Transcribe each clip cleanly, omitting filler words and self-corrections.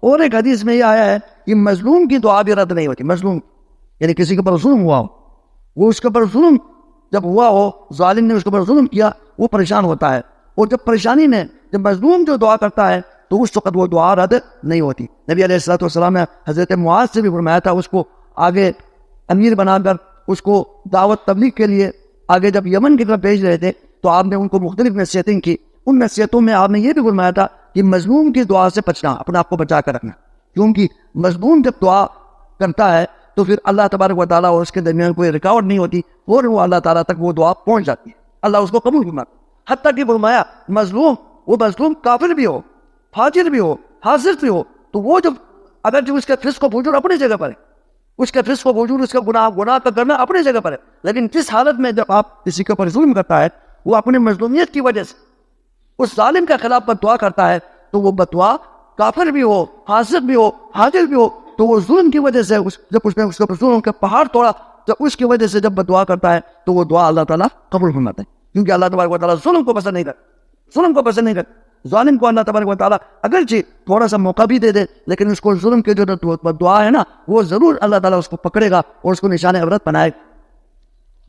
اور ایک حدیث میں یہ آیا ہے کہ مظلوم کی دعا بھی رد نہیں ہوتی. مظلوم یعنی کسی کے پر ظلم ہوا ہو, وہ اس کے پر ظلم جب ہوا ہو, ظالم نے اس کے پر ظلم کیا, وہ پریشان ہوتا ہے, اور جب پریشانی نے جب مظلوم جو دعا کرتا ہے تو اس وقت وہ دعا رد نہیں ہوتی. نبی علیہ الصلوۃ والسلام نے حضرت معاذ سے بھی فرمایا تھا, اس کو آگے امیر بنا کر اس کو دعوت تبلیغ کے لیے آگے جب یمن کی طرف بھیج رہے تھے تو آپ نے ان کو مختلف نصیحتیں کی. ان نصیحتوں میں آپ نے یہ بھی فرمایا تھا کہ مظلوم کی دعا سے بچنا, اپنے آپ کو بچا کر رکھنا, کیونکہ مظلوم جب دعا کرتا ہے تو پھر اللہ تبارک و تعالیٰ اور اس کے درمیان کوئی رکاوٹ نہیں ہوتی, اور وہ اللہ تعالیٰ تک وہ دعا پہنچ جاتی ہے, اللہ اس کو قبول فرماتا. حتیٰ کہ فرمایا مظلوم, وہ مظلوم کافر بھی ہو, فاجر بھی ہو, حاضر بھی ہو, تو وہ جب اگر جو اس کا فسق و فجور اپنی جگہ پر ہے, اس کا فسق و فجور, اس کا گناہ کا کرنا اپنی جگہ پر ہے, لیکن جس حالت میں جب آپ کسی کے اوپر ظلم کرتا ہے وہ اپنی مظلومیت کی وجہ سے اس ظالم کے خلاف بددعا کرتا ہے, تو وہ بددعا کافر بھی ہو, حاضر بھی ہو, حاضر بھی ہو, تو وہ ظلم کی وجہ سے جب اس نے اس کے ظلم کا پہاڑ توڑا, جب اس کی وجہ سے جب بددعا کرتا ہے تو وہ دعا اللہ تعالیٰ قبول فرماتا ہے, کیونکہ اللہ تبارک و تعالیٰ ظلم کو پسند نہیں کرتا. ظلم کو پسند نہیں کرتا. ظالم کو اللہ تبارک و تعالیٰ اگرچہ تھوڑا سا موقع بھی دے دے, لیکن اس کو ظلم کی جو دعا ہے نا, وہ ضرور اللہ تعالیٰ اس کو پکڑے گا اور اس کو نشان عبرت بنائے گا.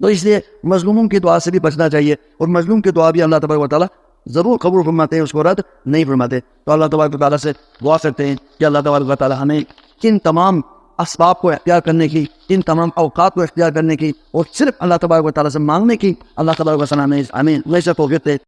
تو اس لیے مظلوموں کی دعا سے بھی بچنا چاہیے, اور مظلوم کی دعا بھی اللہ تبارک و تعالیٰ ضرور قبول فرماتے ہیں, اس کو رد نہیں فرماتے. تو اللہ تبارک و تعالیٰ سے دعا کرتے ہیں کہ اللہ تبارک و تعالیٰ ہمیں ان تمام اسباب کو اختیار کرنے کی, ان تمام اوقات کو اختیار کرنے کی, اور صرف اللہ تبارک و تعالیٰ سے مانگنے کی اللہ تبارک و تعالیٰ ہمیں ہمیشہ توفیق دے.